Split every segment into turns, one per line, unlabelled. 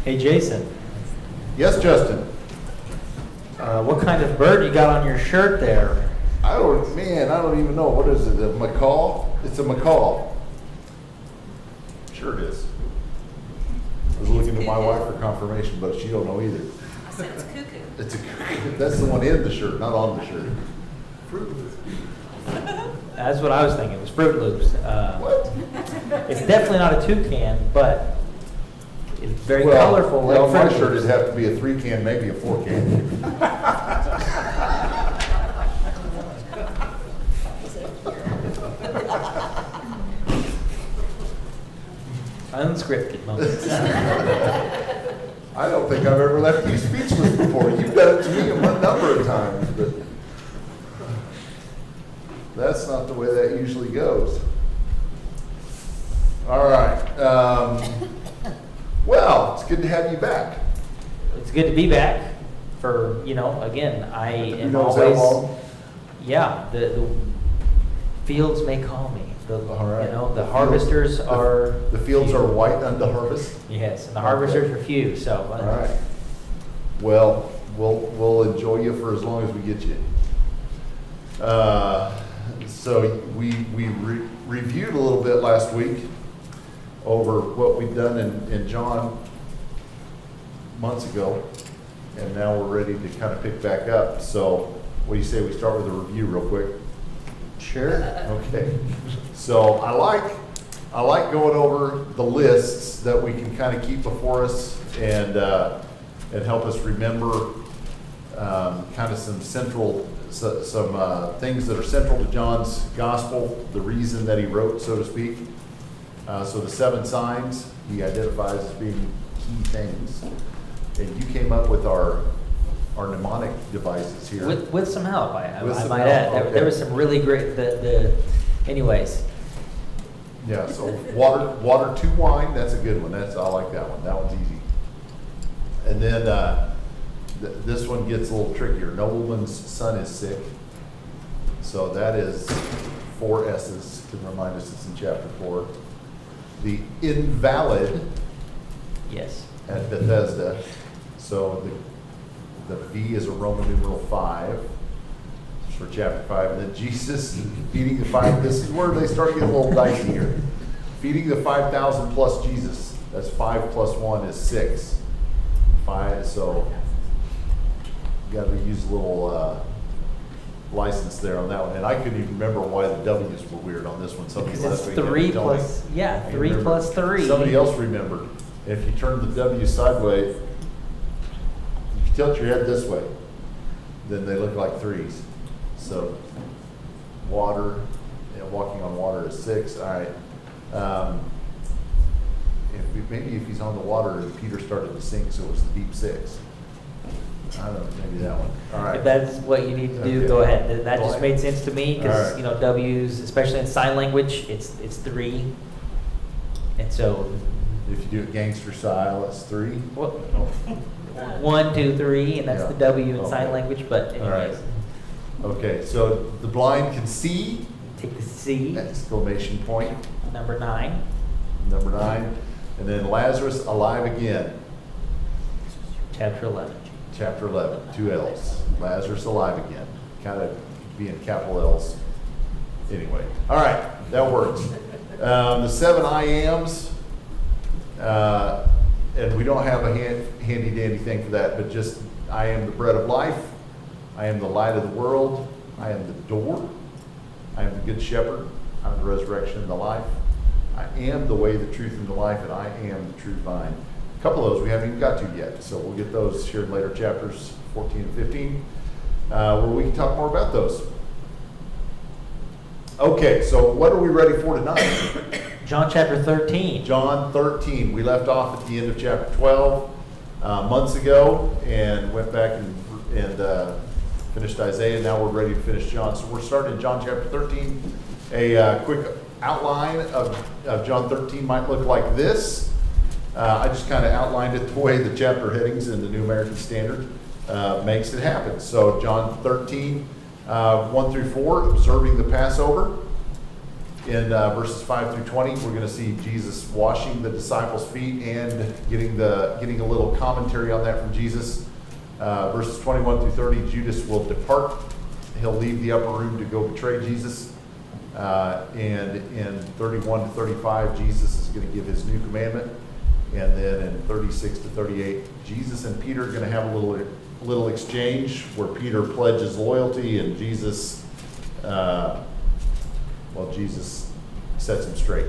Hey, Jason,
Yes, Justin.
what kind of bird you got on your shirt there?
I don't even know. What is it? A macaw? It's a macaw. Sure it is. I was looking to my wife for confirmation, but she don't know either.
I said it's cuckoo.
It's a, that's the one in the shirt, not on the shirt. Fruit Loops.
That's what I was thinking. It was Fruit Loops.
What?
It's definitely not a toucan, but it's very
Well,
colorful.
well,
like
my
Fruit
shirt
Loops.
would have to be a 3-can, maybe a 4-can.
Unscripted moments.
I don't think I've ever left you speechless before. You've done it to me a number of times, but that's not the way that usually goes. All right. Well, it's good to have you back.
It's good to be back for, again, I
Who
am
knows how
always,
long?
yeah, the fields may call me.
All right.
The harvesters are.
The fields
few.
are white unto harvest.
Yes, and the
Okay.
harvesters are few, so.
All right. Well, we'll enjoy you for as long as we get you. So we reviewed a little bit last week over what we've done in John months ago, and now we're ready to kind of pick back up. So what do you say we start with a review real quick?
Sure.
Okay. So I like going over the lists that we can kind of keep before us and help us remember kind of some things that are central to John's gospel, the reason that he wrote, so to speak. So the 7 signs he identifies as being key things, and you came up with our mnemonic devices here.
With some help, I
With some
might
help,
add.
okay.
There was some really great, anyways.
Yeah, so water to wine, that's a good one. I like that one. That one's easy. And then this one gets a little trickier. Nobleman's son is sick. So that is 4 S's to remind us it's in chapter 4. The invalid
Yes.
at Bethesda. So the V is a Roman numeral 5 for chapter 5. And then Jesus feeding the 5. This is where they start getting a little dicey here. Feeding the 5,000 plus Jesus. That's 5 plus 1 is 6. 5, so you got to use a little license there on that one. And I couldn't even remember why the W's were weird on this one. Somebody
Because
last
it's
week had
3
to tell me.
plus, yeah,
I
3
remember.
plus 3.
Somebody else remembered. If you turn the W sideways, if you tilt your head this way, then they look like 3s. So water, walking on water is 6. All right. Maybe if he's on the water and Peter started to sink, so it was the deep 6. I don't know, maybe that one. All right.
If that's what you need to do,
Okay.
go ahead. That
Go
just
ahead.
made sense to me because,
All right.
W's, especially in sign language, it's 3. And so,
If you do it gangster style, it's 3.
what, 1, 2, 3, and that's
Yeah.
the W in sign
Okay.
language, but
All right.
anyways.
Okay, so the blind can see,
Take the C,
exclamation point,
number 9.
number 9. And then Lazarus alive again,
Chapter 11.
chapter 11, 2 L's. Lazarus alive again, kind of being capital L's. Anyway, all right, that works. The 7 I ams, and we don't have a handy dandy thing for that, but just I am the bread of life, I am the light of the world, I am the door, I am the good shepherd, I am the resurrection and the life, I am the way, the truth, and the life, and I am the true vine. A couple of those we haven't even got to yet, so we'll get those shared in later chapters 14 and 15, where we can talk more about those. Okay, so what are we ready for tonight?
John chapter 13.
John 13. We left off at the end of chapter 12 months ago and went back and finished Isaiah. Now we're ready to finish John. So we're starting in John chapter 13. A quick outline of John 13 might look like this. I just kind of outlined it the way the chapter headings in the New American Standard makes it happen. So John 13, 1 through 4, observing the Passover. In verses 5 through 20, we're going to see Jesus washing the disciples' feet and getting a little commentary on that from Jesus. Verses 21 through 30, Judas will depart. He'll leave the upper room to go betray Jesus. And in 31 to 35, Jesus is going to give his new commandment. And then in 36 to 38, Jesus and Peter are going to have a little exchange where Peter pledges loyalty and Jesus sets him straight.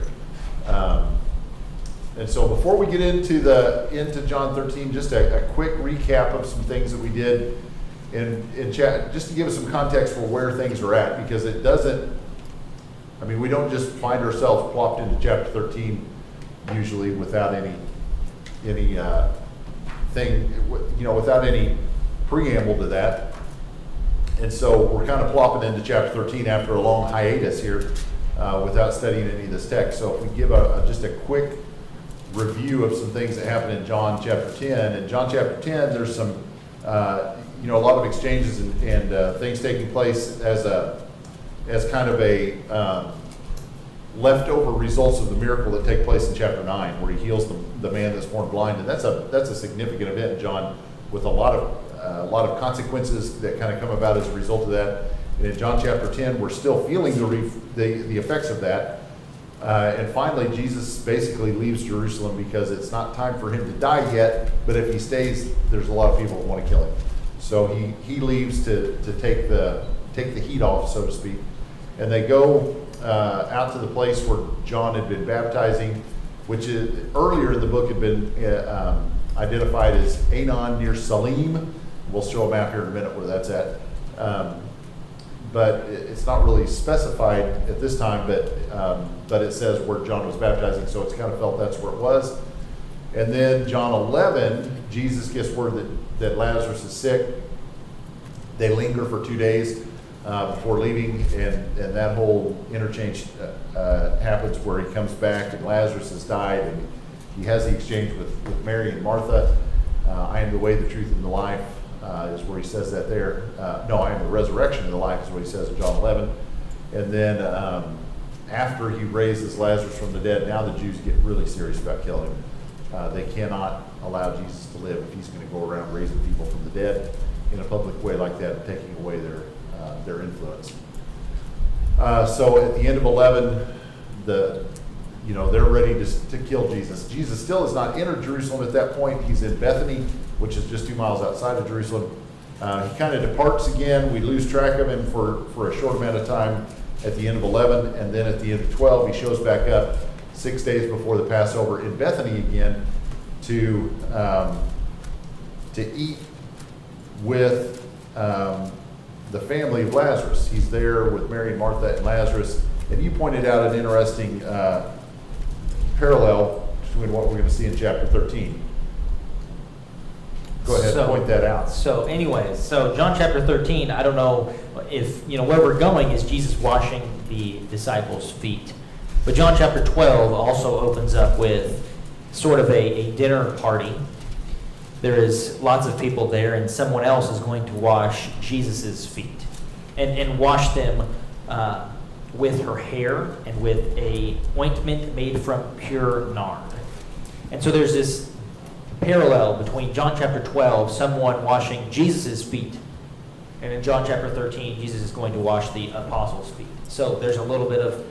And so before we get into John 13, just a quick recap of some things that we did in chat, just to give us some context for where things are at, because it doesn't, we don't just find ourselves plopped into chapter 13 usually without any without any preamble to that. And so we're kind of plopping into chapter 13 after a long hiatus here without studying any of this text. So if we give just a quick review of some things that happen in John chapter 10. In John chapter 10, there's some, a lot of exchanges and things taking place as kind of a leftover results of the miracle that take place in chapter 9, where he heals the man that's born blind. And that's a significant event in John, with a lot of consequences that kind of come about as a result of that. And in John chapter 10, we're still feeling the effects of that. And finally, Jesus basically leaves Jerusalem because it's not time for him to die yet, but if he stays, there's a lot of people that want to kill him. So he leaves to take the heat off, so to speak. And they go out to the place where John had been baptizing, which is, earlier in the book had been identified as Aenon near Salim. We'll show a map here in a minute where that's at. But it's not really specified at this time, but it says where John was baptizing, so it's kind of felt that's where it was. And then John 11, Jesus gets word that Lazarus is sick. They linger for 2 days before leaving, and that whole interchange happens where he comes back and Lazarus has died, and he has the exchange with Mary and Martha. I am the way, the truth, and the life is where he says that there. No, I am the resurrection and the life is what he says in John 11. And then after he raises Lazarus from the dead, now the Jews get really serious about killing him. They cannot allow Jesus to live if he's going to go around raising people from the dead in a public way like that and taking away their influence. So at the end of 11, they're ready to kill Jesus. Jesus still has not entered Jerusalem at that point. He's in Bethany, which is just 2 miles outside of Jerusalem. He kind of departs again. We lose track of him for a short amount of time at the end of 11, and then at the end of 12, he shows back up 6 days before the Passover in Bethany again to eat with the family of Lazarus. He's there with Mary and Martha and Lazarus. And you pointed out an interesting parallel between what we're going to see in chapter 13. Go ahead and point that out.
So John chapter 13, I don't know if, where we're going is Jesus washing the disciples' feet. But John chapter 12 also opens up with sort of a dinner party. There is lots of people there, and someone else is going to wash Jesus' feet and wash them with her hair and with a ointment made from pure nard. And so there's this parallel between John chapter 12, someone washing Jesus' feet, and in John chapter 13, Jesus is going to wash the apostles' feet. So there's a little bit of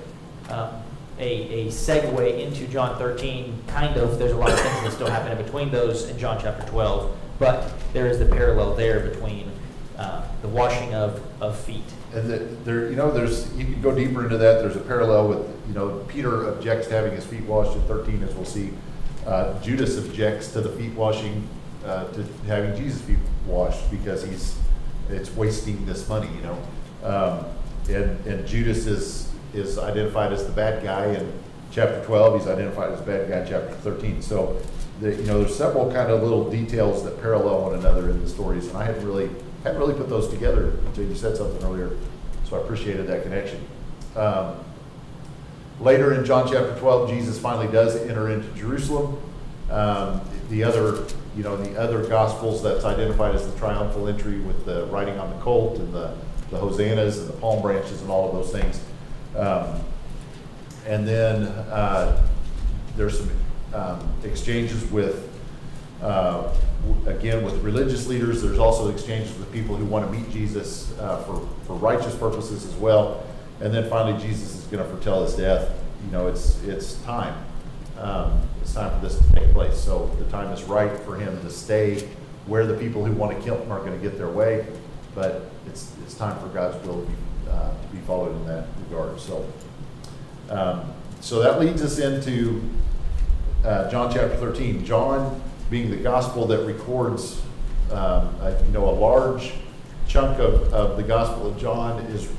a segue into John 13, kind of. There's a lot of things that still happen in between those in John chapter 12, but there is the parallel there between the washing of feet.
And there's you can go deeper into that. There's a parallel with, Peter objects to having his feet washed in 13, as we'll see. Judas objects to the feet washing, to having Jesus' feet washed because it's wasting this money, And Judas is identified as the bad guy in chapter 12. He's identified as the bad guy in chapter 13. So, there's several kind of little details that parallel one another in the stories, and I hadn't really put those together until you said something earlier. So I appreciated that connection. Later in John chapter 12, Jesus finally does enter into Jerusalem. The other Gospels, that's identified as the triumphal entry with the riding on the colt and the hosannas and the palm branches and all of those things. And then there's some exchanges with, again, with religious leaders. There's also exchanges with people who want to meet Jesus for righteous purposes as well. And then finally, Jesus is going to foretell his death. You know, it's time. It's time for this to take place. So the time is right for him to stay where the people who want to kill him are going to get their way. But it's time for God's will to be followed in that regard. So that leads us into John chapter 13. John, being the gospel that records, a large chunk of the gospel of John is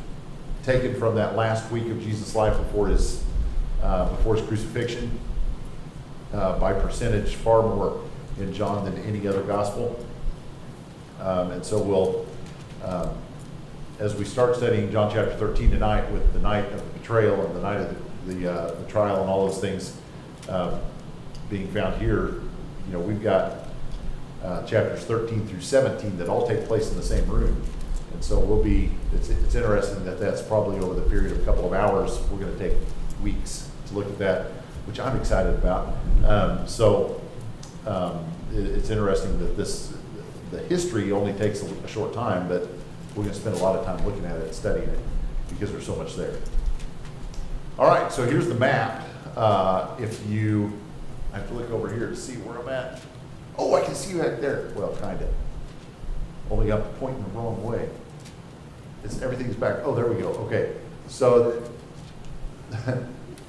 taken from that last week of Jesus' life before his crucifixion. By percentage, far more in John than any other gospel. And so we'll, as we start studying John chapter 13 tonight, with the night of the betrayal and the night of the trial and all those things being found here, we've got chapters 13 through 17 that all take place in the same room. And so it's interesting that that's probably over the period of a couple of hours. We're going to take weeks to look at that, which I'm excited about. It's interesting that the history only takes a short time, but we're going to spend a lot of time looking at it and studying it because there's so much there. All right, so here's the map. I have to look over here to see where I'm at. Oh, I can see you back there. Well, kind of. Only I'm pointing the wrong way. Everything's back. Oh, there we go. Okay. So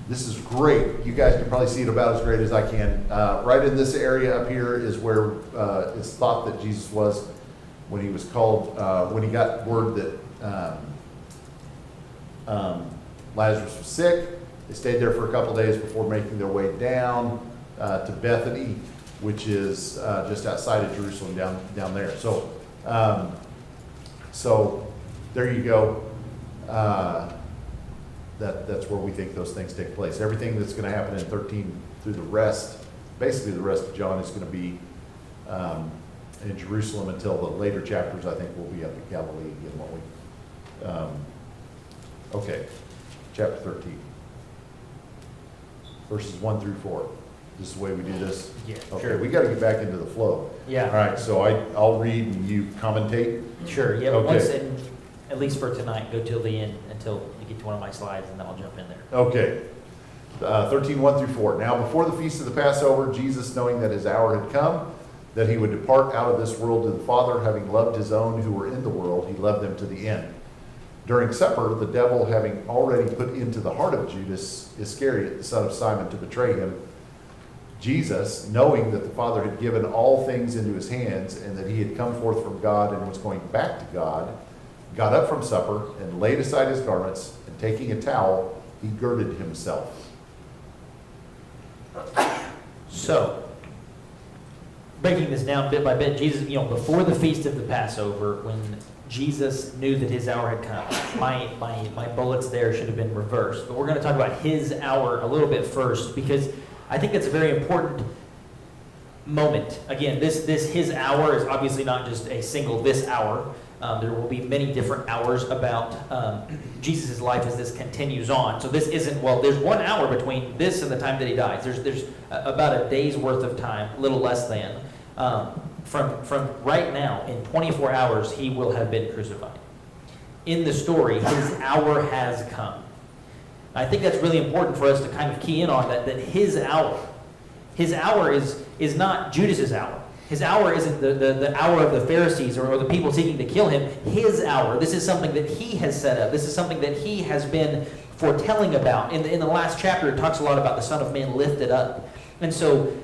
this is great. You guys can probably see it about as great as I can. Right in this area up here is where it's thought that Jesus was when he was called, when he got word that Lazarus was sick. They stayed there for a couple days before making their way down to Bethany, which is just outside of Jerusalem down there. So there you go. That's where we think those things take place. Everything that's going to happen in 13 through basically the rest of John is going to be in Jerusalem until the later chapters, I think, will be up in Galilee again, won't we? Okay, chapter 13. Verses 1 through 4. This is the way we do this?
Yeah,
okay,
sure.
We got to get back into the flow.
Yeah.
All right, so I'll read and you commentate.
Sure, yeah,
Okay.
once, and at least for tonight, go till the end until you get to one of my slides, and then I'll jump in there.
Okay. 13, 1 through 4. Now, before the feast of the Passover, Jesus, knowing that his hour had come, that he would depart out of this world to the Father, having loved his own who were in the world, he loved them to the end. During supper, the devil, having already put into the heart of Judas Iscariot, the son of Simon, to betray him, Jesus, knowing that the Father had given all things into his hands, and that he had come forth from God and was going back to God, got up from supper and laid aside his garments, and taking a towel, he girded himself.
So, breaking this down bit by bit, Jesus, before the feast of the Passover, when Jesus knew that his hour had come, my bullets there should have been reversed. But we're going to talk about his hour a little bit first, because I think it's a very important moment. Again, this his hour is obviously not just a single this hour. There will be many different hours about Jesus' life as this continues on. So this isn't, there's 1 hour between this and the time that he dies. There's about a day's worth of time, a little less than. From right now, in 24 hours, he will have been crucified. In the story, his hour has come. I think that's really important for us to kind of key in on that his hour is not Judas's hour. His hour isn't the hour of the Pharisees or the people seeking to kill him. His hour, this is something that he has set up. This is something that he has been foretelling about. In the last chapter, it talks a lot about the Son of Man lifted up. And so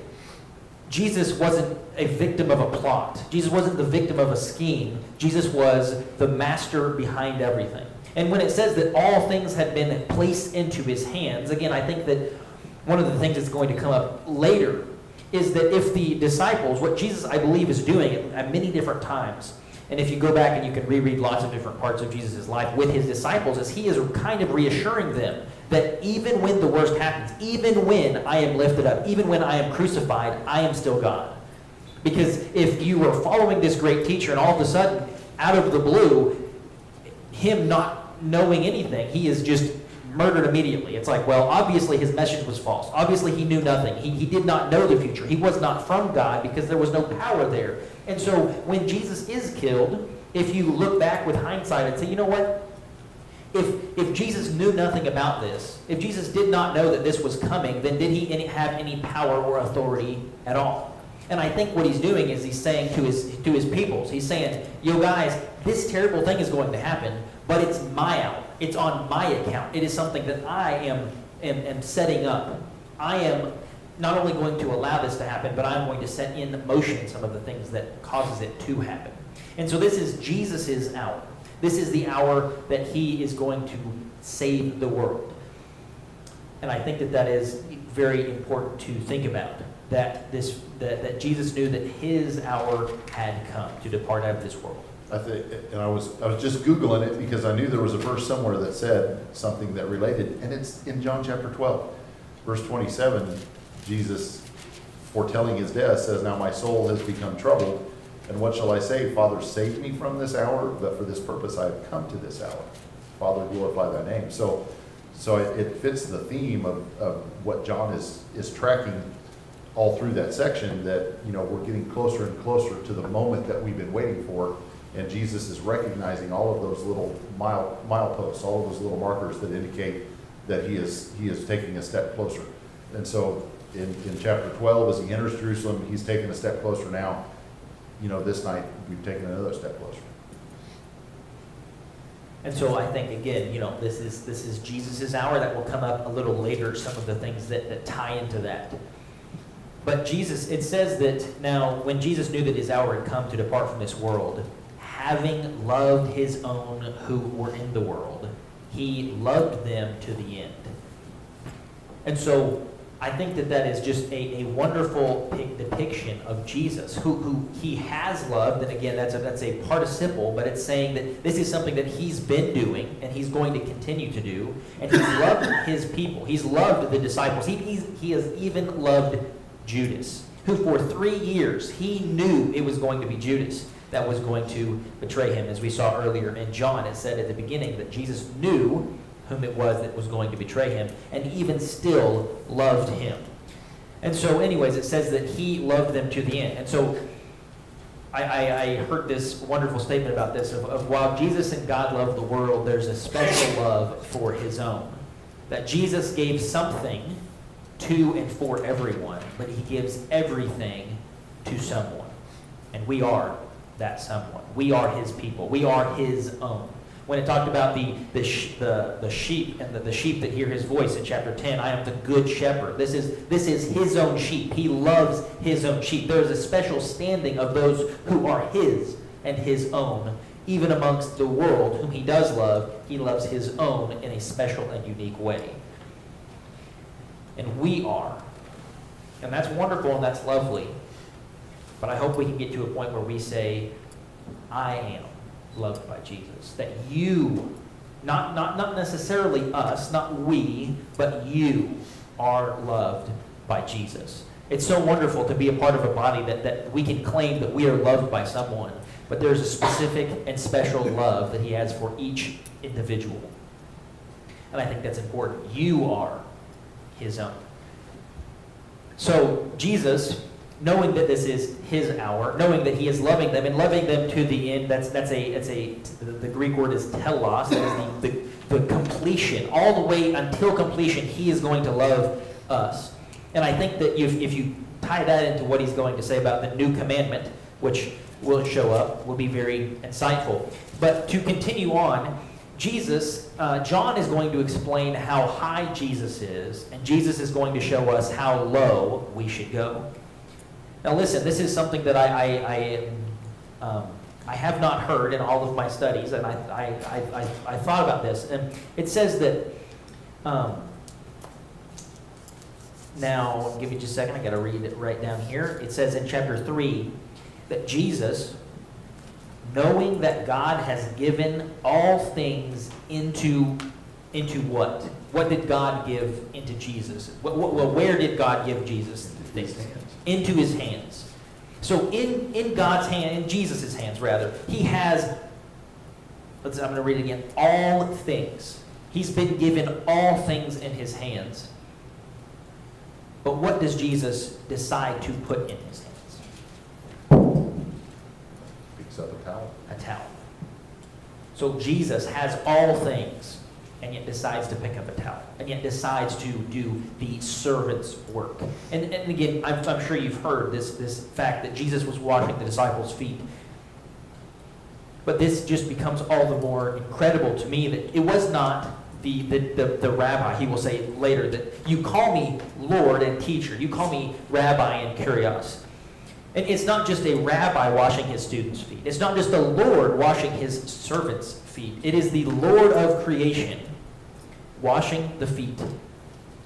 Jesus wasn't a victim of a plot. Jesus wasn't the victim of a scheme. Jesus was the master behind everything. And when it says that all things had been placed into his hands, again, I think that one of the things that's going to come up later is that if the disciples, what Jesus, I believe, is doing at many different times, and if you go back and you can reread lots of different parts of Jesus' life with his disciples, is he is kind of reassuring them that even when the worst happens, even when I am lifted up, even when I am crucified, I am still God. Because if you were following this great teacher and all of a sudden, out of the blue, him not knowing anything, he is just murdered immediately. It's like, well, obviously his message was false. Obviously he knew nothing. He did not know the future. He was not from God because there was no power there. And so when Jesus is killed, if you look back with hindsight and say, you know what? If Jesus knew nothing about this, if Jesus did not know that this was coming, then did he have any power or authority at all? And I think what he's doing is he's saying to his peoples, he's saying, yo guys, this terrible thing is going to happen, but it's my hour. It's on my account. It is something that I am setting up. I am not only going to allow this to happen, but I'm going to set in motion some of the things that causes it to happen. And so this is Jesus' hour. This is the hour that he is going to save the world. And I think that is very important to think about, that Jesus knew that his hour had come to depart out of this world.
I think, and I was just Googling it because I knew there was a verse somewhere that said something that related, and it's in John chapter 12, verse 27. Jesus, foretelling his death, says, "Now my soul has become troubled, and what shall I say? Father, save me from this hour, but for this purpose I have come to this hour. Father, glorify thy name." So it fits the theme of what John is tracking all through that section, that, you know, we're getting closer and closer to the moment that we've been waiting for. And Jesus is recognizing all of those little mileposts, all of those little markers that indicate that he is taking a step closer. And so in chapter 12, as he enters Jerusalem, he's taking a step closer now. You know, this night we've taken another step closer.
And so I think, again, you know, this is Jesus' hour. That will come up a little later, some of the things that tie into that. But Jesus, it says that now when Jesus knew that his hour had come to depart from this world, having loved his own who were in the world, he loved them to the end. And so I think that is just a wonderful depiction of Jesus, who he has loved. And again, that's a participle, but it's saying that this is something that he's been doing and he's going to continue to do. And he's loved his people. He's loved the disciples. He has even loved Judas, who for 3 years he knew it was going to be Judas that was going to betray him. As we saw earlier in John, it said at the beginning that Jesus knew whom it was that was going to betray him, and even still loved him. And so anyways, it says that he loved them to the end. And so I heard this wonderful statement about this, of while Jesus and God love the world, there's a special love for his own. That Jesus gave something to and for everyone, but he gives everything to someone. And we are that someone. We are his people. We are his own. When it talked about the sheep and the sheep that hear his voice in chapter 10, I am the good shepherd. This is his own sheep. He loves his own sheep. There is a special standing of those who are his and his own. Even amongst the world, whom he does love, he loves his own in a special and unique way. And we are. And that's wonderful and that's lovely. But I hope we can get to a point where we say, I am loved by Jesus. That you, not necessarily us, not we, but you are loved by Jesus. It's so wonderful to be a part of a body that we can claim that we are loved by someone, but there's a specific and special love that he has for each individual. And I think that's important. You are his own. So Jesus, knowing that this is his hour, knowing that he is loving them and loving them to the end, the Greek word is telos, that is the completion, all the way until completion, he is going to love us. And I think that if you tie that into what he's going to say about the new commandment, which will show up, will be very insightful. But to continue on, Jesus, John is going to explain how high Jesus is, and Jesus is going to show us how low we should go. Now listen, this is something that I have not heard in all of my studies, and I thought about this, and it says that, now, I'll give you just a second, I got to read it right down here. It says in chapter 3 that Jesus, knowing that God has given all things into what? What did God give into Jesus? Well, where did God give Jesus things? Into his hands. So in God's hand, in Jesus' hands rather, he has, I'm going to read it again, all things. He's been given all things in his hands. But what does Jesus decide to put in his hands?
Picks up a towel.
A towel. So Jesus has all things, and yet decides to pick up a towel, and yet decides to do the servant's work. And again, I'm sure you've heard this fact that Jesus was washing the disciples' feet. But this just becomes all the more incredible to me that it was not the rabbi. He will say later that you call me Lord and teacher. You call me rabbi and kurios. And it's not just a rabbi washing his students' feet. It's not just a Lord washing his servants' feet. It is the Lord of creation washing the feet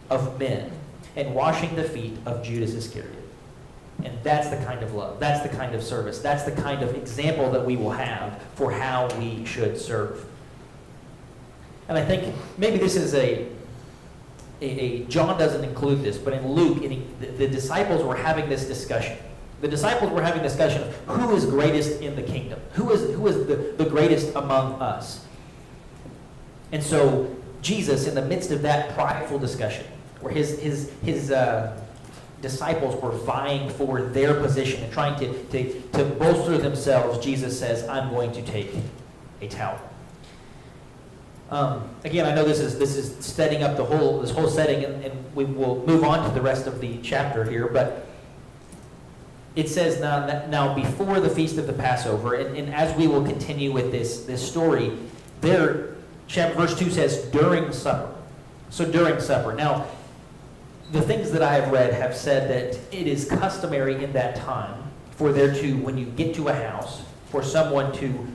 of men and washing the feet of Judas Iscariot. And that's the kind of love. That's the kind of service. That's the kind of example that we will have for how we should serve. And I think maybe this is John doesn't include this, but in Luke, the disciples were having this discussion. The disciples were having a discussion of who is greatest in the kingdom? Who is the greatest among us? And so Jesus, in the midst of that prideful discussion, where his disciples were vying for their position and trying to bolster themselves, Jesus says, I'm going to take a towel. Again, I know this is setting up this whole setting, and we will move on to the rest of the chapter here, but it says now before the feast of the Passover, and as we will continue with this story, verse 2 says during supper. So during supper. Now, the things that I have read have said that it is customary in that time for there to, when you get to a house, for someone to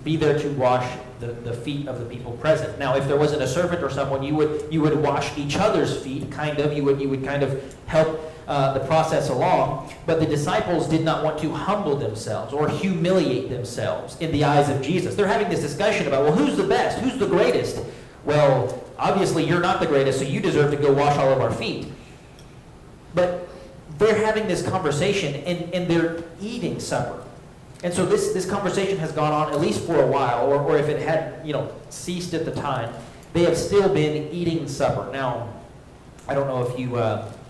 be there to wash the feet of the people present. Now, if there wasn't a servant or someone, you would wash each other's feet, kind of. You would kind of help the process along. But the disciples did not want to humble themselves or humiliate themselves in the eyes of Jesus. They're having this discussion about, well, who's the best? Who's the greatest? Well, obviously you're not the greatest, so you deserve to go wash all of our feet. But they're having this conversation, and they're eating supper. And so this conversation has gone on at least for a while, or if it had ceased at the time, they have still been eating supper. Now, I don't know if you,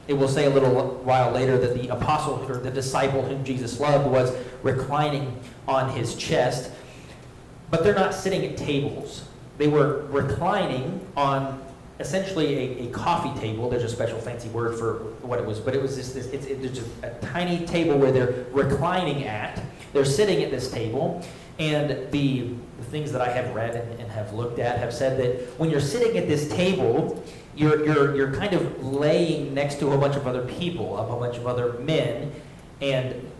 it will say a little while later that the apostle or the disciple whom Jesus loved was reclining on his chest, but they're not sitting at tables. They were reclining on essentially a coffee table. There's a special fancy word for what it was, but it was just it's just a tiny table where they're reclining at. They're sitting at this table, and the things that I have read and have looked at have said that when you're sitting at this table, you're kind of laying next to a bunch of other people, a bunch of other men, and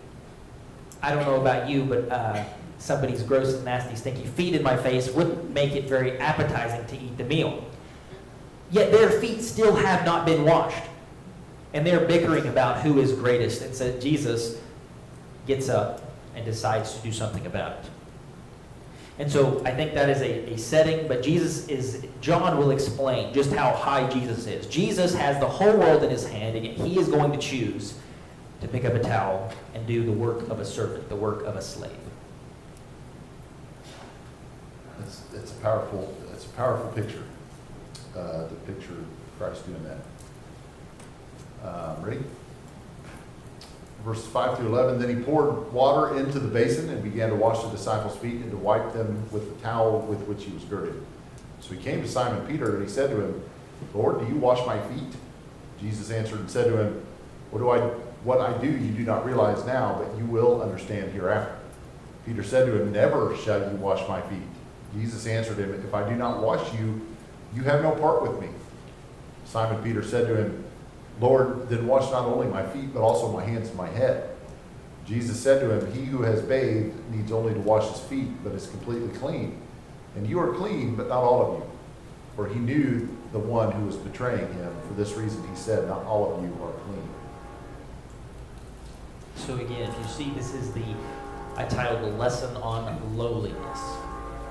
I don't know about you, but somebody's gross and nasty, stinky feet in my face wouldn't make it very appetizing to eat the meal. Yet their feet still have not been washed, and they're bickering about who is greatest. And so Jesus gets up and decides to do something about it. And so I think that is a setting, but John will explain just how high Jesus is. Jesus has the whole world in his hand, and yet he is going to choose to pick up a towel and do the work of a servant, the work of a slave.
It's a powerful picture. To picture Christ doing that. Ready? Verses 5 through 11, then he poured water into the basin and began to wash the disciples' feet and to wipe them with the towel with which he was girded. So he came to Simon Peter, and he said to him, Lord, do you wash my feet? Jesus answered and said to him, what I do you do not realize now, but you will understand hereafter. Peter said to him, never shall you wash my feet. Jesus answered him, if I do not wash you, you have no part with me. Simon Peter said to him, Lord, then wash not only my feet, but also my hands and my head. Jesus said to him, he who has bathed needs only to wash his feet, but is completely clean. And you are clean, but not all of you. For he knew the one who was betraying him. For this reason he said, not all of you are clean.
So again, if you see, I titled the lesson on lowliness.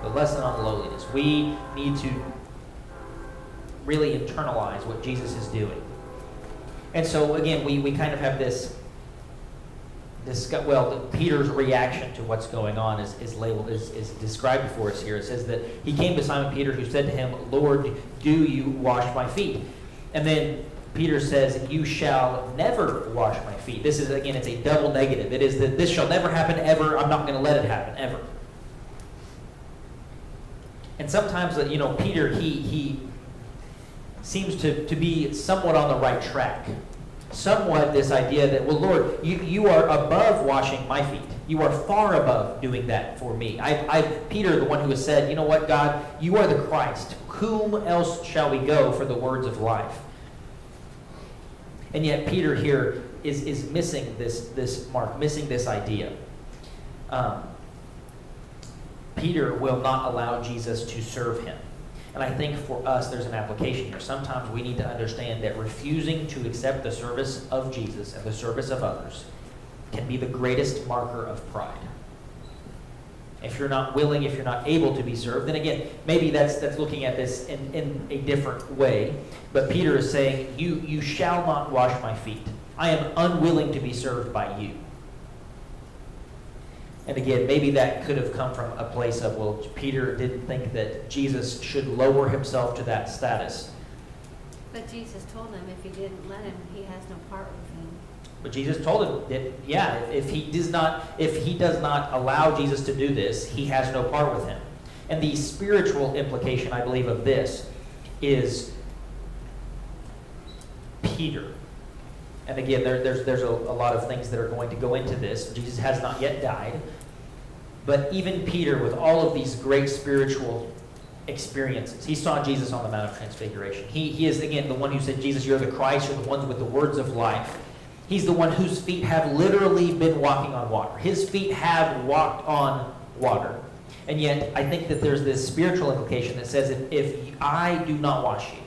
The lesson on lowliness. We need to really internalize what Jesus is doing. And so again, we kind of have this Peter's reaction to what's going on is labeled, is described for us here. It says that he came to Simon Peter, who said to him, "Lord, do you wash my feet?" And then Peter says, "You shall never wash my feet." This is, again, it's a double negative. It is that this shall never happen ever. I'm not going to let it happen ever. And sometimes, Peter, he seems to be somewhat on the right track. Somewhat this idea that, well, Lord, you are above washing my feet. You are far above doing that for me. Peter, the one who has said, "You know what, God, you are the Christ. Whom else shall we go for the words of life?" And yet Peter here is missing this mark, missing this idea. Peter will not allow Jesus to serve him. And I think for us, there's an application here. Sometimes we need to understand that refusing to accept the service of Jesus and the service of others can be the greatest marker of pride. If you're not willing, if you're not able to be served, then again, maybe that's looking at this in a different way. But Peter is saying, you shall not wash my feet. I am unwilling to be served by you. And again, maybe that could have come from a place of, well, Peter didn't think that Jesus should lower himself to that status.
But Jesus told him if he didn't let him, he has no part with him.
But Jesus told him that, yeah, if he does not allow Jesus to do this, he has no part with him. And the spiritual implication, I believe, of this is Peter. And again, there's a lot of things that are going to go into this. Jesus has not yet died. But even Peter, with all of these great spiritual experiences, he saw Jesus on the Mount of Transfiguration. He is, again, the one who said, "Jesus, you're the Christ, you're the one with the words of life." He's the one whose feet have literally been walking on water. His feet have walked on water. And yet, I think that there's this spiritual implication that says, if I do not wash you,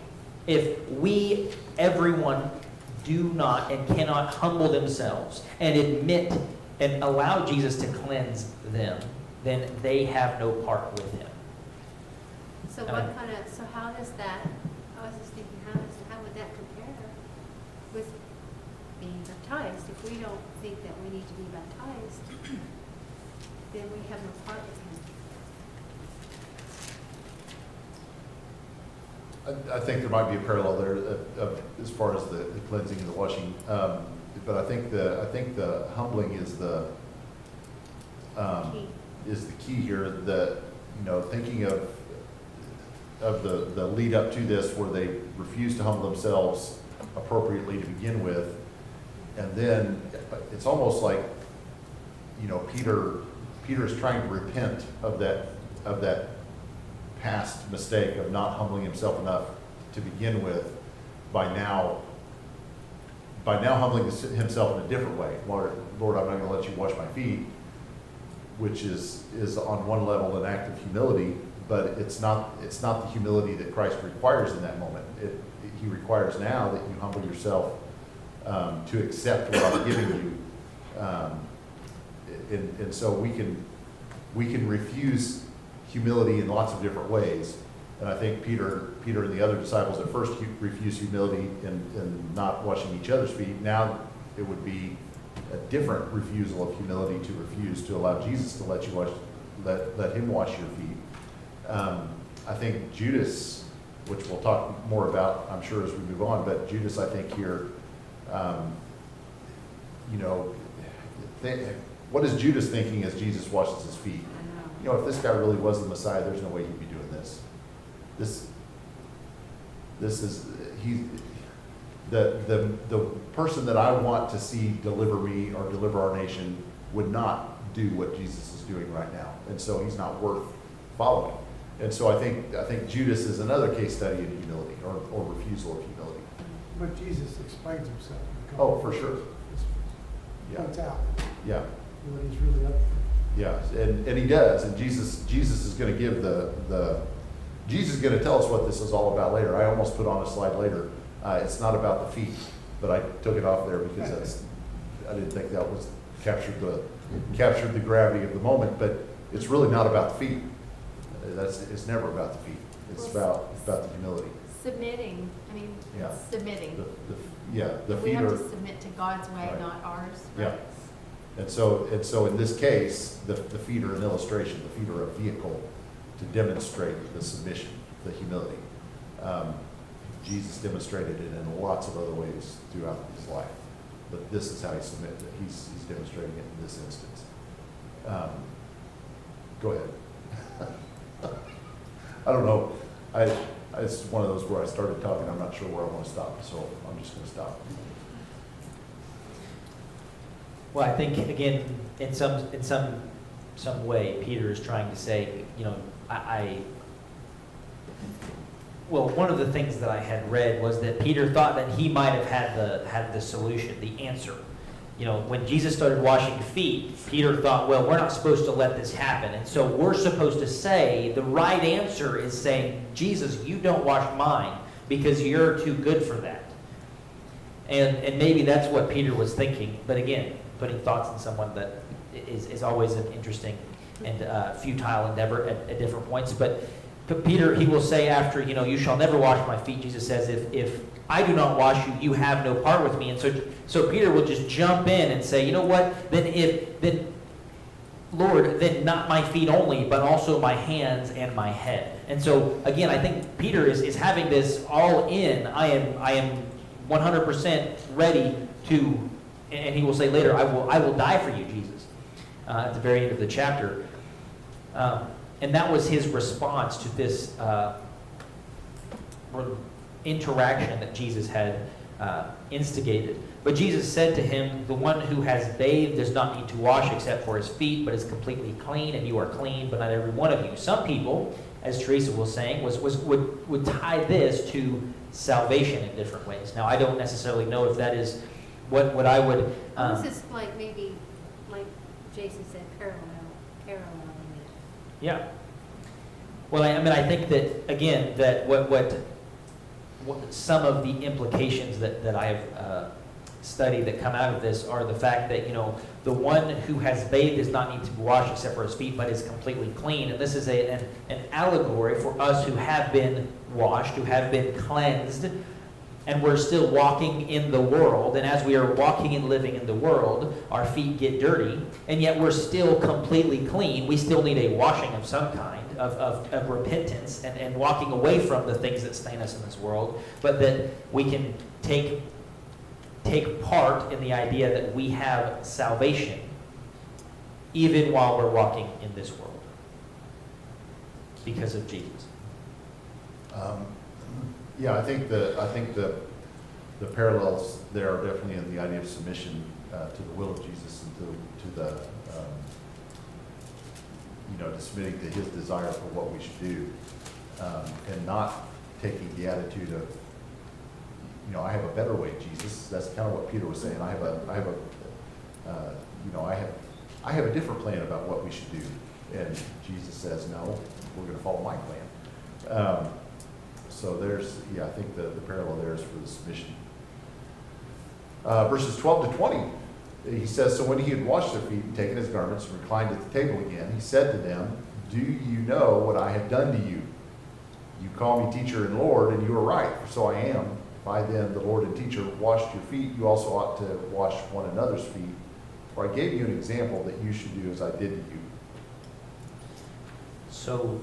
if we, everyone, do not and cannot humble themselves and admit and allow Jesus to cleanse them, then they have no part with him.
So how does that, I was just thinking, how would that compare with being baptized? If we don't think that we need to be baptized, then we have no part with him.
I think there might be a parallel there as far as the cleansing and the washing, but I think the humbling is the key here. That, thinking of the lead up to this, where they refuse to humble themselves appropriately to begin with, and then it's almost like Peter is trying to repent of that past mistake of not humbling himself enough to begin with, by now humbling himself in a different way. Lord, I'm not going to let you wash my feet, which is on one level an act of humility, but it's not the humility that Christ requires in that moment. He requires now that you humble yourself to accept what I'm giving you, and so we can refuse humility in lots of different ways. And I think Peter and the other disciples at first refused humility in not washing each other's feet. Now it would be a different refusal of humility to refuse to allow Jesus to let him wash your feet. I think Judas, which we'll talk more about, I'm sure, as we move on, but Judas, I think here, what is Judas thinking as Jesus washes his feet? If this guy really was the Messiah, there's no way he'd be doing this. This is the person that I want to see deliver me or deliver our nation would not do what Jesus is doing right now, and so he's not worth following. And so I think Judas is another case study in humility or refusal of humility.
But Jesus explains himself.
Oh, for sure.
Yeah. Points out.
Yeah.
What he's really up to.
Yeah, and he does, and Jesus is going to give Jesus is going to tell us what this is all about later. I almost put on a slide later. It's not about the feet, but I took it off there because I didn't think that was captured the gravity of the moment. But it's really not about the feet. It's never about the feet. It's about the humility.
Submitting.
Yeah.
Submitting.
The
we
feet
have
are.
to submit to God's way,
Right.
not ours.
Yeah.
Right?
And so in this case, the feet are an illustration, the feet are a vehicle to demonstrate the submission, the humility. Jesus demonstrated it in lots of other ways throughout his life, but this is how he submitted it. He's demonstrating it in this instance. Go ahead. I don't know. It's one of those where I started talking, I'm not sure where I want to stop, so I'm just going to stop.
Well, I think, again, in some way, Peter is trying to say, well, one of the things that I had read was that Peter thought that he might have had the solution, the answer. When Jesus started washing feet, Peter thought, well, we're not supposed to let this happen. And so we're supposed to say, the right answer is saying, Jesus, you don't wash mine because you're too good for that. And maybe that's what Peter was thinking. But again, putting thoughts in someone that is always an interesting and futile endeavor at different points. But Peter, he will say after, you shall never wash my feet. Jesus says, if I do not wash you, you have no part with me. And so Peter will just jump in and say, you know what? Then Lord, then not my feet only, but also my hands and my head. And so again, I think Peter is having this all in. I am 100% ready to, and he will say later, I will die for you, Jesus, at the very end of the chapter. And that was his response to this interaction that Jesus had instigated. But Jesus said to him, the one who has bathed does not need to wash except for his feet, but is completely clean, and you are clean, but not every one of you. Some people, as Teresa was saying, would tie this to salvation in different ways. Now, I don't necessarily know if that is what I would...
This is maybe, like Jason said, paralleling it.
Yeah. Well, I think that, again, that what some of the implications that I have studied that come out of this are the fact that, the one who has bathed does not need to wash except for his feet, but is completely clean. And this is an allegory for us who have been washed, who have been cleansed, and we're still walking in the world. And as we are walking and living in the world, our feet get dirty, and yet we're still completely clean. We still need a washing of some kind of repentance and walking away from the things that stain us in this world, but that we can take part in the idea that we have salvation even while we're walking in this world because of Jesus.
Yeah, I think the parallels there are definitely in the idea of submission to the will of Jesus and to the to submitting to his desire for what we should do, and not taking the attitude of I have a better way, Jesus. That's kind of what Peter was saying. I have a different plan about what we should do, and Jesus says, no, we're going to follow my plan. So I think the parallel there is for the submission. Verses 12 to 20, he says, so when he had washed their feet and taken his garments and reclined at the table again, he said to them, do you know what I have done to you? You call me teacher and Lord, and you are right, for so I am. If I then, the Lord and teacher, washed your feet, you also ought to wash one another's feet. For I gave you an example that you should do as I did to you.
So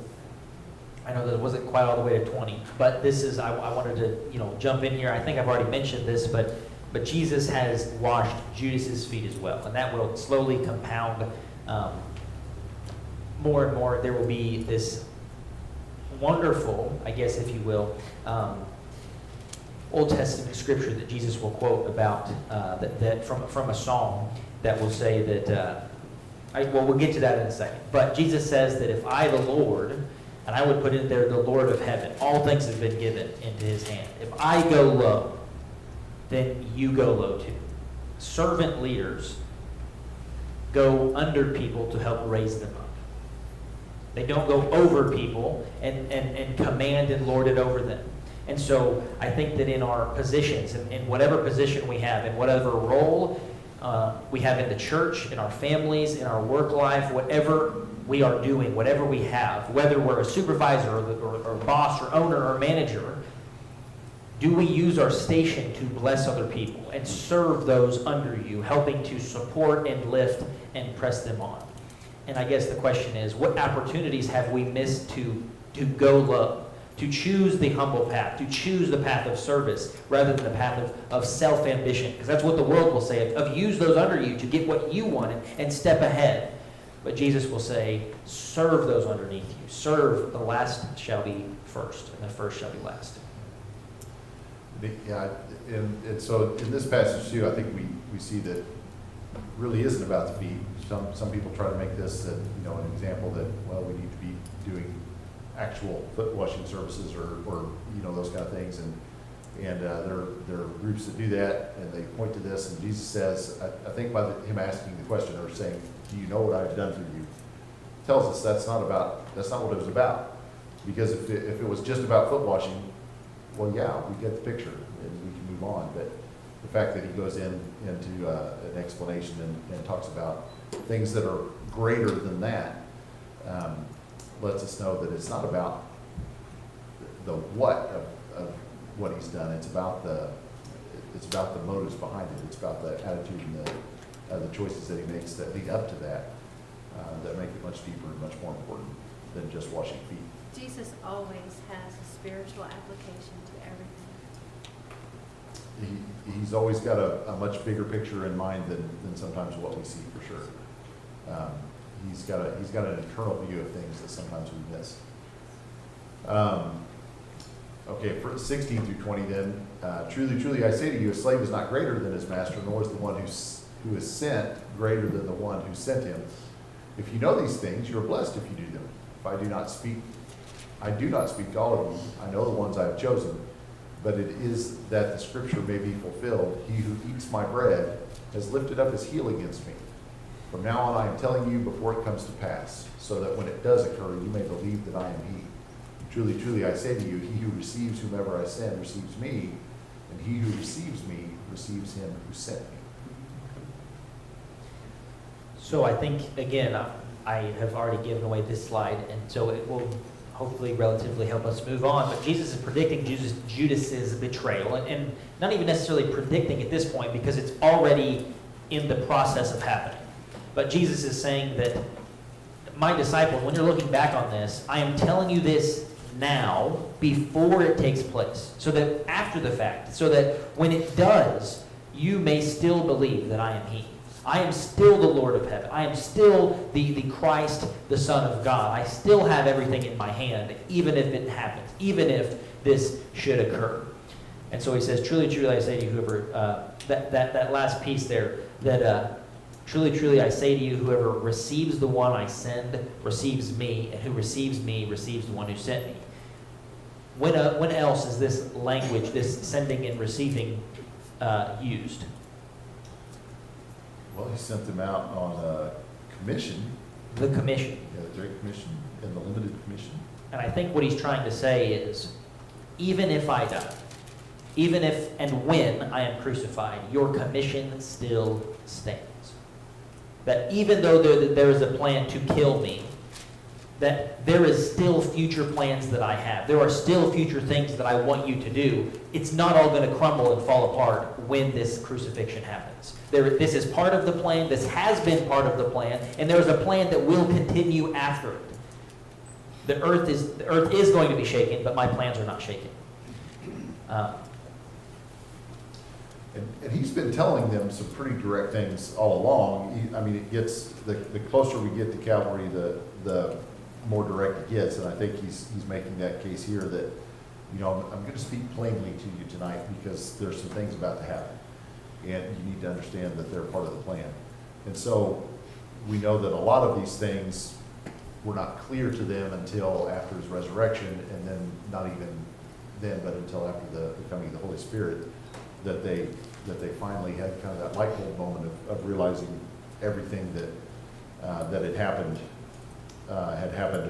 I know that it wasn't quite all the way to 20, but this is, I wanted to, jump in here. I think I've already mentioned this, but Jesus has washed Judas's feet as well, and that will slowly compound more and more. There will be this wonderful, I guess, if you will, Old Testament scripture that Jesus will quote about that from a psalm that will say that, we'll get to that in a second. But Jesus says that if I, the Lord, and I would put in there the Lord of heaven, all things have been given into his hand. If I go low, then you go low too. Servant leaders go under people to help raise them up. They don't go over people and command and lord it over them. And so I think that in our positions, in whatever position we have, in whatever role we have in the church, in our families, in our work life, whatever we are doing, whatever we have, whether we're a supervisor or boss or owner or manager, Do we use our station to bless other people and serve those under you, helping to support and lift and press them on? And I guess the question is, what opportunities have we missed to go low, to choose the humble path, to choose the path of service rather than the path of self-ambition? Because that's what the world will say, of use those under you to get what you want and step ahead. But Jesus will say, serve those underneath you. Serve, the last shall be first, and the first shall be last.
Yeah, and so in this passage too, I think we see that it really isn't about the feet. Some people try to make this an example that, well, we need to be doing actual foot washing services or those kind of things, and there are groups that do that, and they point to this, and Jesus says, I think by him asking the question or saying, do you know what I've done for you, tells us that's not what it was about. Because if it was just about foot washing, well, yeah, we get the picture and we can move on. But the fact that he goes into an explanation and talks about things that are greater than that lets us know that it's not about the what of what he's done. It's about the motives behind it. It's about the attitude and the choices that he makes that lead up to that that make it much deeper and much more important than just washing feet.
Jesus always has a spiritual application to everything.
He's always got a much bigger picture in mind than sometimes what we see, for sure. He's got an eternal view of things that sometimes we miss. Okay, for 16 through 20 then. Truly, truly, I say to you, a slave is not greater than his master, nor is the one who is sent greater than the one who sent him. If you know these things, you are blessed if you do them. If I do not speak to all of you. I know the ones I have chosen. But it is that the scripture may be fulfilled. He who eats my bread has lifted up his heel against me. From now on I am telling you before it comes to pass, so that when it does occur, you may believe that I am he. Truly, truly, I say to you, he who receives whomever I send receives me, and he who receives me receives him who sent me.
So I think, again, I have already given away this slide, and so it will hopefully relatively help us move on. But Jesus is predicting Judas's betrayal, and not even necessarily predicting at this point because it's already in the process of happening. But Jesus is saying that, my disciples, when you're looking back on this, I am telling you this now before it takes place, so that after the fact, so that when it does, you may still believe that I am he. I am still the Lord of heaven. I am still the Christ, the Son of God. I still have everything in my hand, even if it happens, even if this should occur. And so he says, truly, truly, I say to you, whoever, that last piece there, that truly, truly, I say to you, whoever receives the one I send receives me, and who receives me receives the one who sent me. When else is this language, this sending and receiving, used?
Well, he sent them out on a commission.
The commission.
Yeah, the Great Commission and the Limited Commission.
And I think what he's trying to say is, even if I die, even if and when I am crucified, your commission still stands. That even though there is a plan to kill me, that there is still future plans that I have. There are still future things that I want you to do. It's not all going to crumble and fall apart when this crucifixion happens. This is part of the plan. This has been part of the plan. And there is a plan that will continue after it. The earth is going to be shaken, but my plans are not shaken.
And he's been telling them some pretty direct things all along. It gets, the closer we get to Calvary, the more direct it gets. And I think he's making that case here that, I'm going to speak plainly to you tonight because there's some things about to happen. And you need to understand that they're part of the plan. And so we know that a lot of these things were not clear to them until after his resurrection, and then not even then, but until after the coming of the Holy Spirit, that they finally had kind of that light bulb moment of realizing everything that had happened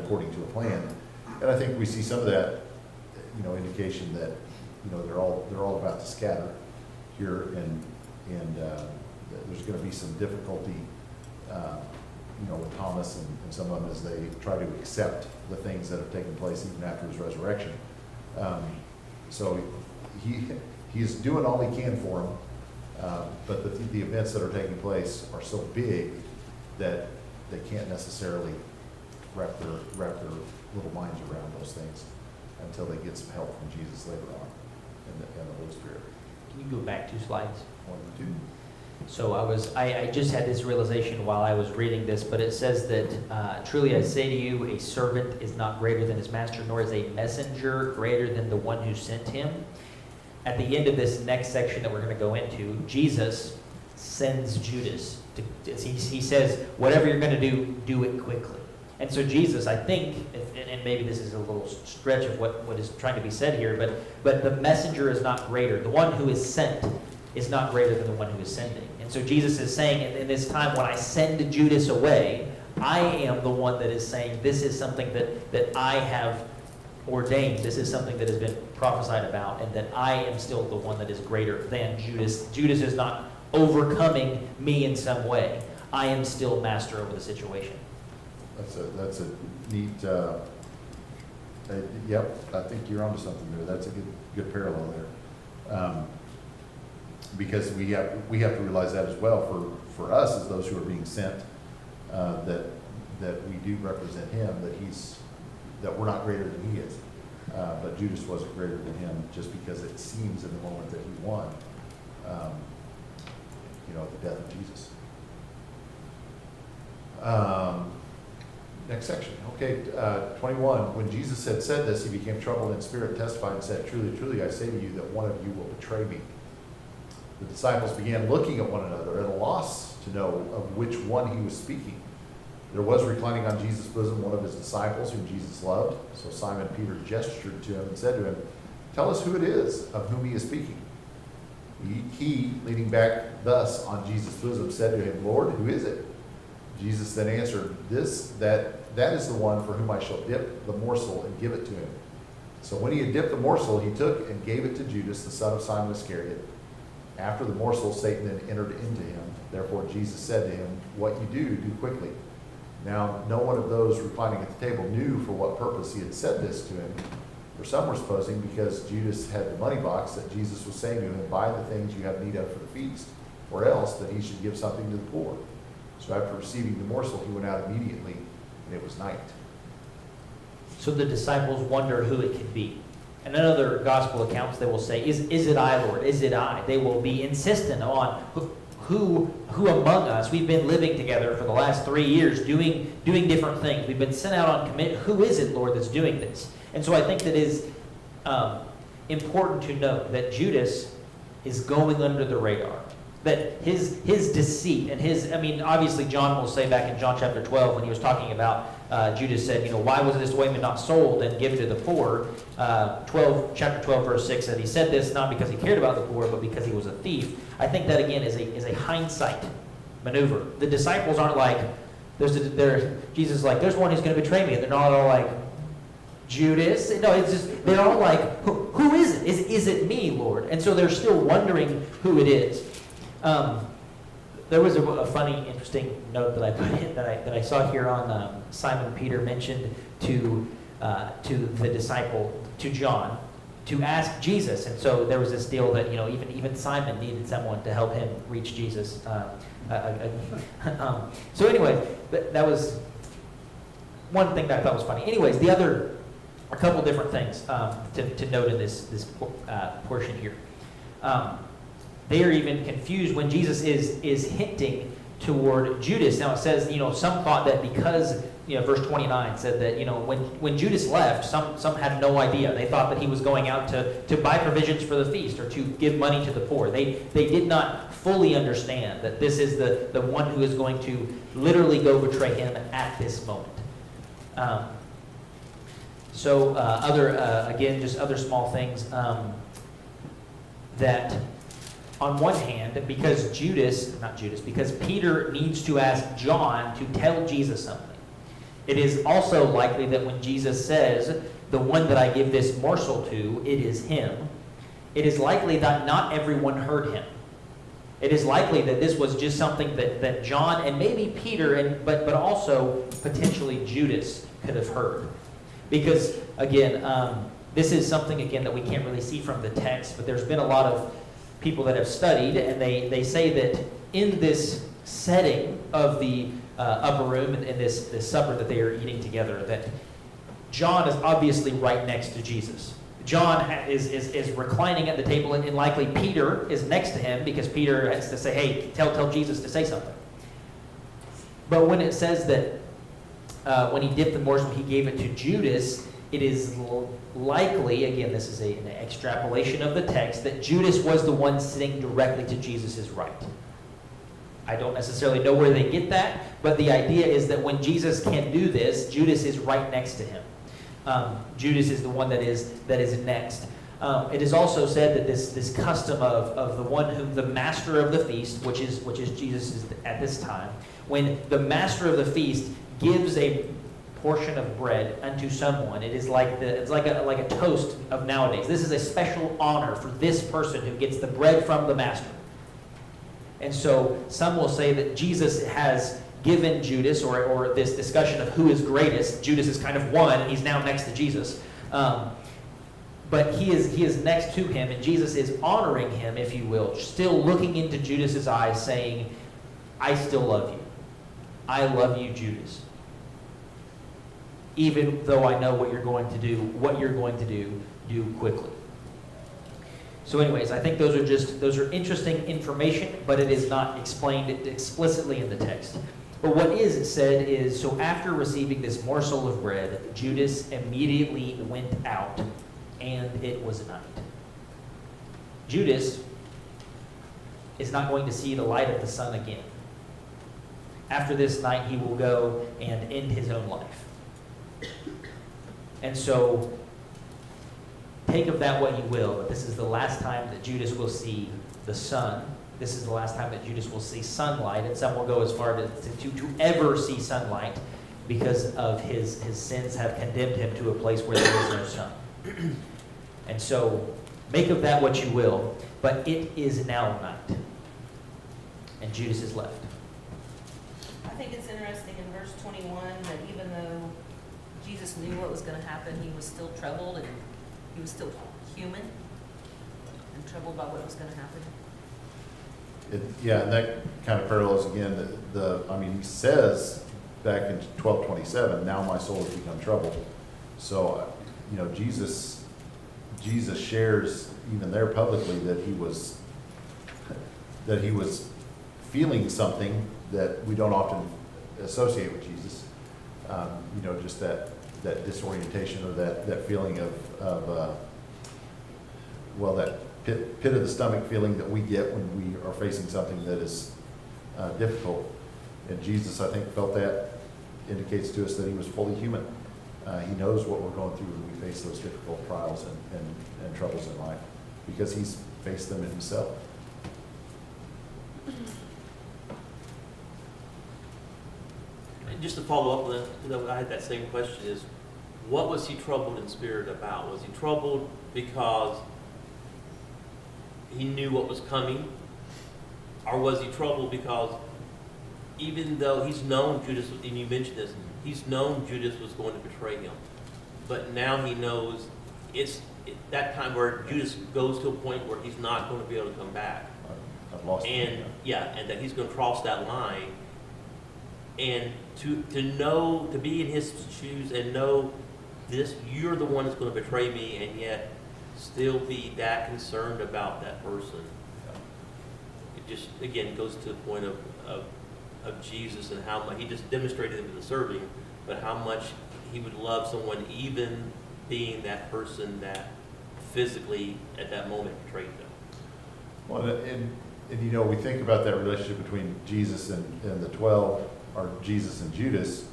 according to a plan. And I think we see some of that, indication that they're all about to scatter here, and there's going to be some difficulty, with Thomas and some of them as they try to accept the things that have taken place even after his resurrection. So he's doing all he can for him, but the events that are taking place are so big that they can't necessarily wrap their little minds around those things until they get some help from Jesus later on and the Holy Spirit.
Can you go back 2 slides?
1 and 2.
So I just had this realization while I was reading this, but it says that, truly I say to you, a servant is not greater than his master, nor is a messenger greater than the one who sent him. At the end of this next section that we're going to go into, Jesus sends Judas. He says, whatever you're going to do it quickly. And so Jesus, I think, and maybe this is a little stretch of what is trying to be said here, but the messenger is not greater. The one who is sent is not greater than the one who is sending. And so Jesus is saying, in this time when I send Judas away, I am the one that is saying, this is something that I have ordained. This is something that has been prophesied about, and that I am still the one that is greater than Judas. Judas is not overcoming me in some way. I am still master over the situation.
That's a neat, yep, I think you're onto something there. That's a good parallel there. Because we have to realize that as well for us as those who are being sent, that we do represent him, that we're not greater than he is. But Judas wasn't greater than him just because it seems in the moment that he won, the death of Jesus. Next section. Okay, 21. When Jesus had said this, he became troubled in spirit, and testified and said, truly, truly, I say to you that one of you will betray me. The disciples began looking at one another, at a loss to know of which one he was speaking. There was reclining on Jesus' bosom one of his disciples whom Jesus loved. So Simon Peter gestured to him and said to him, tell us who it is of whom he is speaking. He, leaning back thus on Jesus' bosom, said to him, Lord, who is it? Jesus then answered, that is the one for whom I shall dip the morsel and give it to him. So when he had dipped the morsel, he took and gave it to Judas, the son of Simon Iscariot. After the morsel, Satan then entered into him. Therefore Jesus said to him, what you do quickly. Now no one of those reclining at the table knew for what purpose he had said this to him. For some were supposing because Judas had the money box that Jesus was saying to him, buy the things you have need of for the feast, or else that he should give something to the poor. So after receiving the morsel, he went out immediately, and it was night.
So the disciples wonder who it could be. And in other gospel accounts, they will say, is it I, Lord? Is it I? They will be insistent on who among us, we've been living together for the last 3 years doing different things. We've been sent out on commit. Who is it, Lord, that's doing this? And so I think that it is important to note that Judas is going under the radar. That his deceit and obviously John will say back in John chapter 12 when he was talking about Judas said, why was this ointment not sold and given to the poor? Chapter 12 verse 6 said he said this not because he cared about the poor, but because he was a thief. I think that again is a hindsight maneuver. The disciples aren't like, Jesus is like, there's one who's going to betray me, and they're not all like, Judas. No, it's just they're all like, who is it? Is it me, Lord? And so they're still wondering who it is. There was a funny, interesting note that I put in that I saw here on Simon Peter mentioned to the disciple, to John, to ask Jesus. And so there was this deal that even Simon needed someone to help him reach Jesus. So anyway, that was one thing that I thought was funny. Anyways, a couple different things to note in this portion here. They are even confused when Jesus is hinting toward Judas. Now it says, some thought that because, verse 29 said that, when Judas left, some had no idea. They thought that he was going out to buy provisions for the feast or to give money to the poor. They did not fully understand that this is the one who is going to literally go betray him at this moment. Just other small things that on one hand, because Peter needs to ask John to tell Jesus something. It is also likely that when Jesus says, the one that I give this morsel to, it is him, it is likely that not everyone heard him. It is likely that this was just something that John and maybe Peter, but also potentially Judas could have heard. Because, again, This is something, again, that we can't really see from the text, but there's been a lot of people that have studied, and they say that in this setting of the upper room and this supper that they are eating together, that John is obviously right next to Jesus. John is reclining at the table, and likely Peter is next to him because Peter has to say, hey, tell Jesus to say something. But when it says that when he dipped the morsel, he gave it to Judas, it is likely, again, this is an extrapolation of the text, that Judas was the one sitting directly to Jesus' right. I don't necessarily know where they get that, but the idea is that when Jesus can do this, Judas is right next to him. Judas is the one that is next. It is also said that this custom of the one whom the master of the feast, which is Jesus at this time, when the master of the feast gives a portion of bread unto someone, it's like a toast of nowadays. This is a special honor for this person who gets the bread from the master. And so some will say that Jesus has given Judas, or this discussion of who is greatest. Judas is kind of one, and he's now next to Jesus. But he is next to him, and Jesus is honoring him, if you will, still looking into Judas's eyes, saying, I still love you. I love you, Judas. Even though I know what you're going to do quickly. So anyways, I think those are interesting information, but it is not explained explicitly in the text. But what is said is, so after receiving this morsel of bread, Judas immediately went out, and it was night. Judas is not going to see the light of the sun again. After this night, he will go and end his own life. And so, take of that what you will, but this is the last time that Judas will see the sun. This is the last time that Judas will see sunlight, and some will go as far to ever see sunlight, because of his sins have condemned him to a place where there is no sun. And so, make of that what you will, but it is now night, and Judas is left.
I think it's interesting in verse 21 that even though Jesus knew what was going to happen, he was still troubled, and he was still human and troubled by what was going to happen.
Yeah, and that kind of parallels again, he says back in 12:27, now my soul has become troubled. So, Jesus shares even there publicly that he was feeling something that we don't often associate with Jesus. Just that disorientation, or that feeling of that pit of the stomach feeling that we get when we are facing something that is difficult. And Jesus, I think, felt that. Indicates to us that he was fully human. He knows what we're going through when we face those difficult trials and troubles in life, because he's faced them himself.
And just to follow up with that, I had that same question, is what was he troubled in spirit about? Was he troubled because he knew what was coming? Or was he troubled because even though he's known Judas, and you mentioned this, he's known Judas was going to betray him, but now he knows it's that time where Judas goes to a point where he's not going to be able to come back.
I've lost
And and that he's going to cross that line, and to know, to be in his shoes and know this, you're the one that's going to betray me, and yet still be that concerned about that person. It just, again, goes to the point of Jesus, and how much he just demonstrated him in the serving, but how much he would love someone, even being that person that physically at that moment betrayed them.
Well, and we think about that relationship between Jesus and the 12, or Jesus and Judas,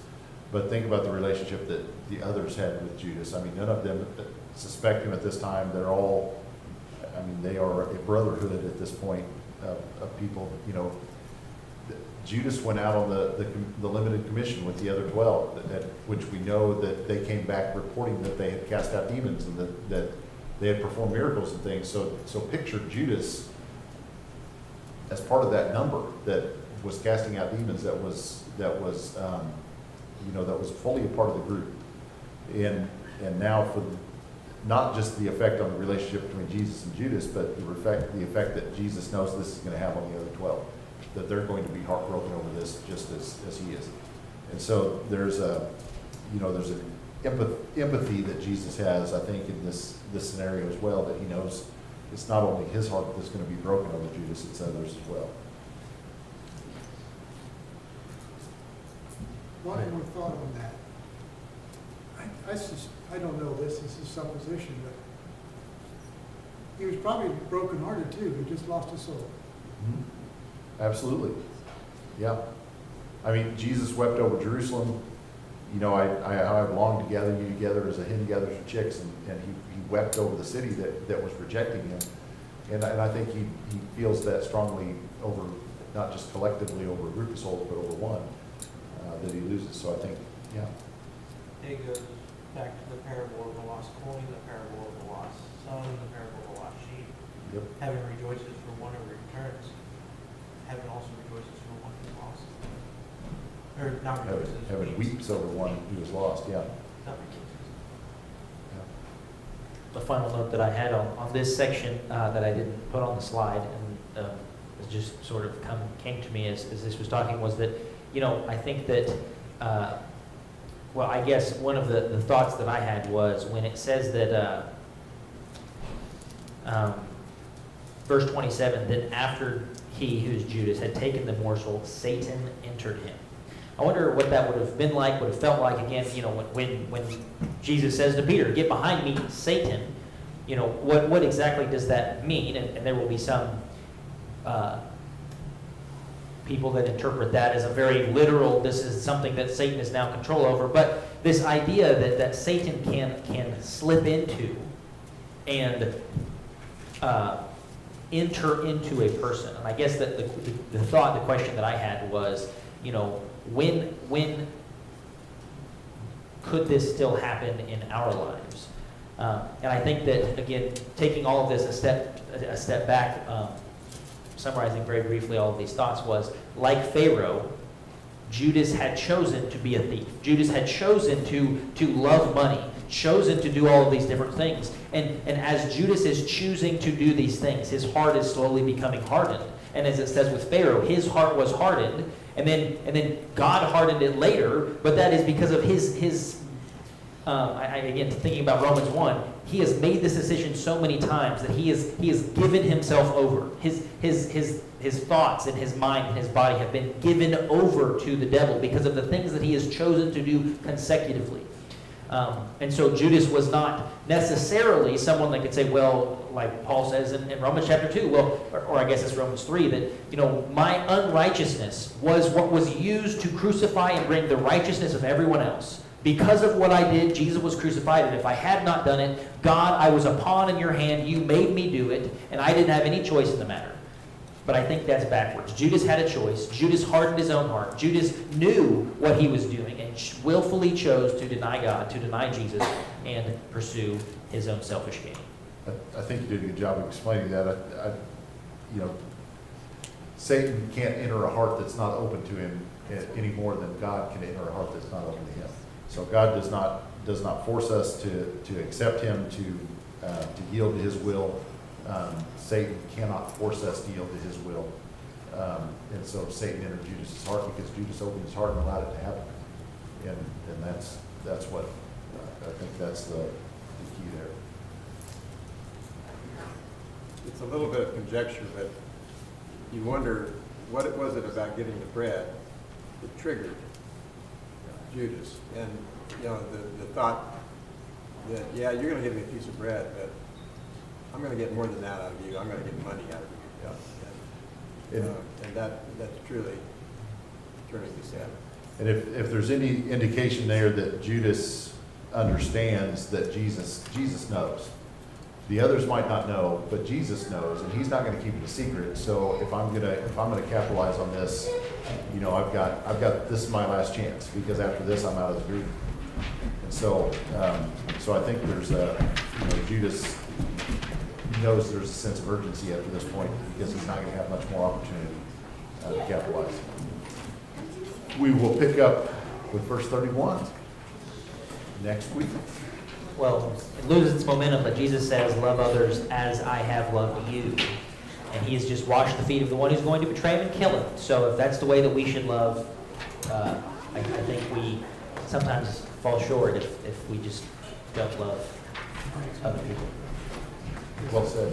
but think about the relationship that the others had with Judas. I mean, none of them suspect him at this time. They're all, they are a brotherhood at this point of people. Judas went out on the limited commission with the other 12, which we know that they came back reporting that they had cast out demons and that they had performed miracles and things. So picture Judas as part of that number that was casting out demons, that was fully a part of the group. And now not just the effect on the relationship between Jesus and Judas, but the effect that Jesus knows this is going to have on the other 12, that they're going to be heartbroken over this just as he is. And so there's an empathy that Jesus has, I think, in this scenario as well, that he knows it's not only his heart that's going to be broken over Judas, it's others as well.
One more thought on that. I don't know this is a supposition, but he was probably brokenhearted too. He just lost his soul.
Absolutely. Yeah. I mean, Jesus wept over Jerusalem. You know, I long to gather you together as a hen gathers her chicks, and he wept over the city that was rejecting him. And I think he feels that strongly over, not just collectively over a group of souls, but over one that he loses. So I think, yeah.
It goes back to the parable of the lost coin, the parable of the lost son, the parable of the lost sheep.
Yep.
Heaven rejoices for one who returns. Heaven also rejoices for one who lost. Or not rejoices.
Heaven weeps over one who is lost, yeah.
Not rejoices.
The final note that I had on this section that I didn't put on the slide, and it just sort of came to me as this was talking, was that, you know, I think that, well, I guess one of the thoughts that I had was when it says that, verse 27, that after he, who's Judas, had taken the morsel, Satan entered him. I wonder what that would have been like, would have felt like, again, you know, when Jesus says to Peter, "Get behind me, Satan," you know, what exactly does that mean? And there will be some people that interpret that as a very literal, this is something that Satan has now control over. But this idea that Satan can slip into and enter into a person. And I guess that the question that I had was, you know, when could this still happen in our lives? And I think that, again, taking all of this a step back, summarizing very briefly all of these thoughts, was, like Pharaoh, Judas had chosen to be a thief. Judas had chosen to love money, chosen to do all of these different things. And as Judas is choosing to do these things, his heart is slowly becoming hardened. And as it says with Pharaoh, his heart was hardened, and then God hardened it later, but that is because of his again, thinking about Romans 1, he has made this decision so many times that he has given himself over. His thoughts and his mind and his body have been given over to the devil because of the things that he has chosen to do consecutively. And so Judas was not necessarily someone that could say, well, like Paul says in Romans chapter 2, well, or I guess it's Romans 3, that, you know, my unrighteousness was what was used to crucify and bring the righteousness of everyone else. Because of what I did, Jesus was crucified, and if I had not done it, God, I was a pawn in your hand, you made me do it, and I didn't have any choice in the matter. But I think that's backwards. Judas had a choice. Judas hardened his own heart. Judas knew what he was doing and willfully chose to deny God, to deny Jesus, and pursue his own selfish gain.
I think you did a good job of explaining that. You know, Satan can't enter a heart that's not open to him any more than God can enter a heart that's not open to him. So God does not force us to accept him, to yield to his will. Satan cannot force us to yield to his will. And so Satan entered Judas' heart because Judas opened his heart and allowed it to happen. And that's what, I think that's the key there.
It's a little bit of conjecture, but you wonder what it was about getting the bread that triggered Judas. And, you know, the thought that, yeah, you're going to give me a piece of bread, but I'm going to get more than that out of you. I'm going to get money out of you. And that's truly turning this head.
And if there's any indication there that Judas understands that Jesus knows. The others might not know, but Jesus knows, and he's not going to keep it a secret. So if I'm gonna capitalize on this, you know, I've got this is my last chance, because after this I'm out of the group. And so I think there's Judas knows there's a sense of urgency after this point, because he's not going to have much more opportunity to capitalize. We will pick up with verse 31 next week.
well, it loses its momentum, but Jesus says, love others as I have loved you. And he has just washed the feet of the one who's going to betray him and kill him. So if that's the way that we should love, I think we sometimes fall short if we just don't love other people.
Well said.